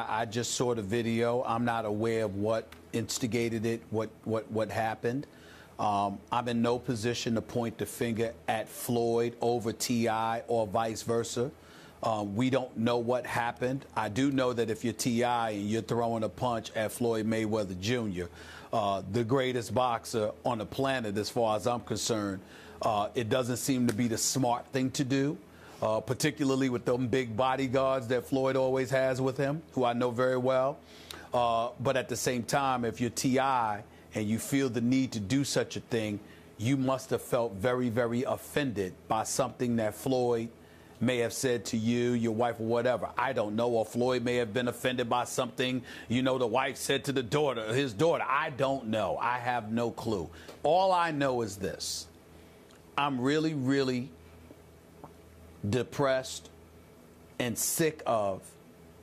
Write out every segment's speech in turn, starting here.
I just saw the video. I'm not aware of what instigated it, what happened. I'm in no position to point the finger at Floyd over T.I. or vice versa. We don't know what happened. I do know that if you're T.I. and you're throwing a punch at Floyd Mayweather Jr., the greatest boxer on the planet as far as I'm concerned, it doesn't seem to be the smart thing to do. Particularly with them big bodyguards that Floyd always has with him, who I know very well. But at the same time, if you're T.I. and you feel the need to do such a thing, you must have felt very, very offended by something that Floyd may have said to you, your wife, or whatever. I don't know. Or Floyd may have been offended by something, you know, the wife said to the daughter, his daughter. I don't know. I have no clue. All I know is this. I'm really, really depressed and sick of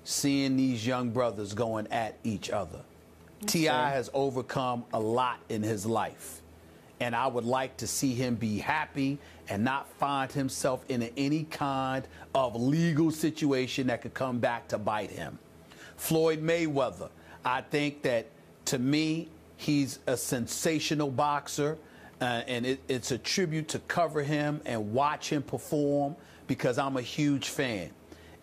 seeing these young brothers going at each other. T.I. has overcome a lot in his life, and I would like to see him be happy and not find himself in any kind of legal situation that could come back to bite him. Floyd Mayweather, I think that, to me, he's a sensational boxer, and it's a tribute to cover him and watch him perform, because I'm a huge fan.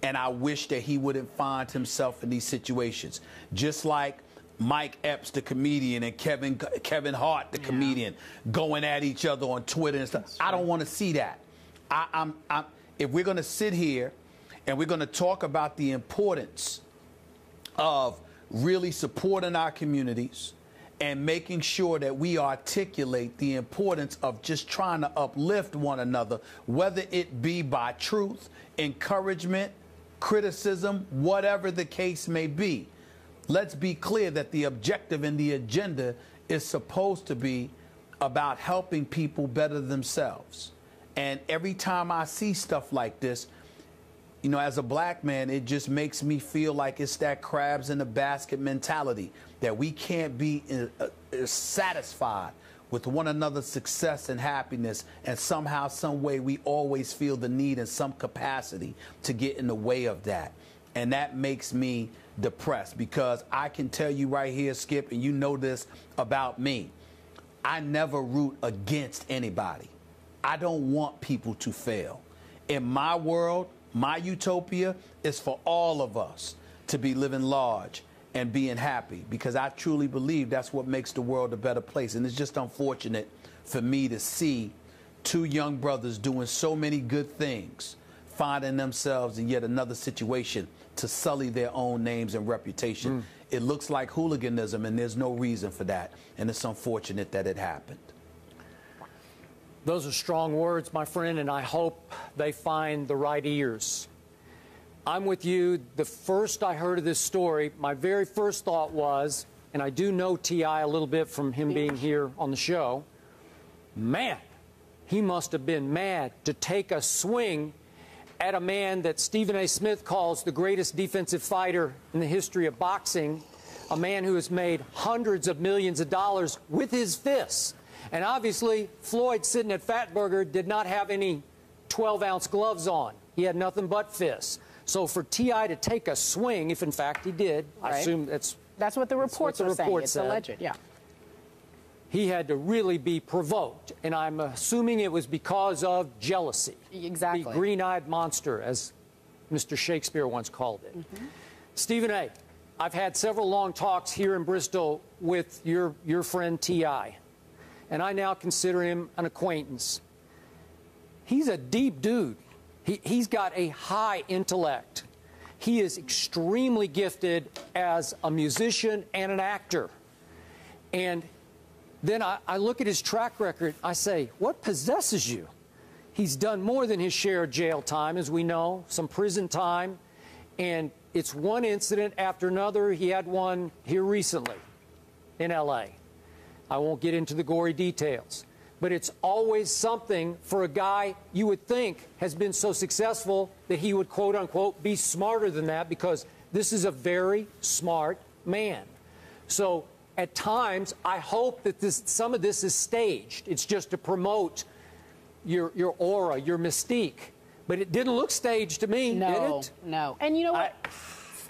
And I wish that he wouldn't find himself in these situations. Just like Mike Epps, the comedian, and Kevin Hart, the comedian, going at each other on Twitter and stuff. I don't want to see that. If we're going to sit here and we're going to talk about the importance of really supporting our communities and making sure that we articulate the importance of just trying to uplift one another, whether it be by truth, encouragement, criticism, whatever the case may be. Let's be clear that the objective and the agenda is supposed to be about helping people better themselves. And every time I see stuff like this, you know, as a black man, it just makes me feel like it's that crabs in the basket mentality, that we can't be satisfied with one another's success and happiness, and somehow, some way, we always feel the need in some capacity to get in the way of that. And that makes me depressed, because I can tell you right here, Skip, and you know this about me, I never root against anybody. I don't want people to fail. In my world, my utopia is for all of us to be living large and being happy, because I truly believe that's what makes the world a better place. And it's just unfortunate for me to see two young brothers doing so many good things, finding themselves in yet another situation to sully their own names and reputation. It looks like hooliganism, and there's no reason for that. And it's unfortunate that it happened. Those are strong words, my friend, and I hope they find the right ears. I'm with you. The first I heard of this story, my very first thought was, and I do know T.I. a little bit from him being here on the show, man, he must have been mad to take a swing at a man that Stephen A. Smith calls the greatest defensive fighter in the history of boxing, a man who has made hundreds of millions of dollars with his fists. And obviously, Floyd, sitting at Fatburger, did not have any 12-ounce gloves on. He had nothing but fists. So for T.I. to take a swing, if in fact he did, right. I assume that's what the reports are saying. It's alleged, yeah. He had to really be provoked, and I'm assuming it was because of jealousy. Exactly. The green-eyed monster, as Mr. Shakespeare once called it. Stephen A., I've had several long talks here in Bristol with your friend T.I., and I now consider him an acquaintance. He's a deep dude. He's got a high intellect. He is extremely gifted as a musician and an actor. And then I look at his track record, I say, what possesses you? He's done more than his share of jail time, as we know, some prison time, and it's one incident after another. He had one here recently in L.A. I won't get into the gory details, but it's always something for a guy you would think has been so successful that he would, quote unquote, be smarter than that, because this is a very smart man. So at times, I hope that some of this is staged. It's just to promote your aura, your mystique. But it didn't look staged to me, did it? No. And you know what?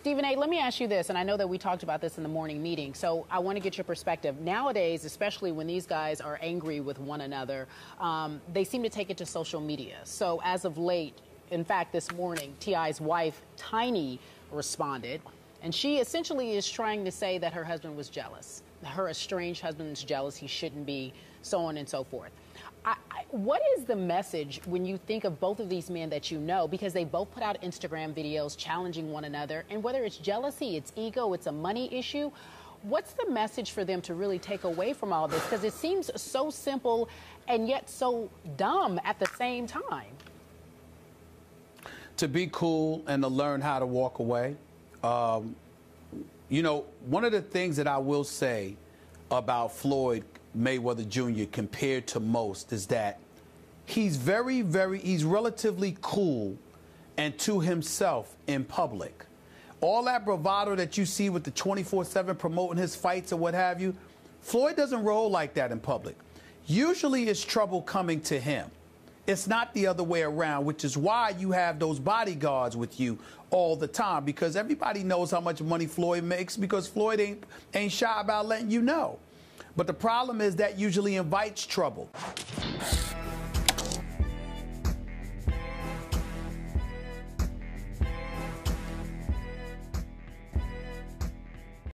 Stephen A., let me ask you this, and I know that we talked about this in the morning meeting, so I want to get your perspective. Nowadays, especially when these guys are angry with one another, they seem to take it to social media. So as of late, in fact, this morning, T.I.'s wife, Tiny, responded, and she essentially is trying to say that her husband was jealous. Her estranged husband is jealous, he shouldn't be, so on and so forth. What is the message when you think of both of these men that you know, because they both put out Instagram videos challenging one another, and whether it's jealousy, it's ego, it's a money issue, what's the message for them to really take away from all this? Because it seems so simple and yet so dumb at the same time. To be cool and to learn how to walk away. You know, one of the things that I will say about Floyd Mayweather Jr. compared to most is that he's he's relatively cool and to himself in public. All that bravado that you see with the 24/7 promoting his fights or what have you, Floyd doesn't roll like that in public. Usually it's trouble coming to him. It's not the other way around, which is why you have those bodyguards with you all the time, because everybody knows how much money Floyd makes, because Floyd ain't shy about letting you know. But the problem is that usually invites trouble.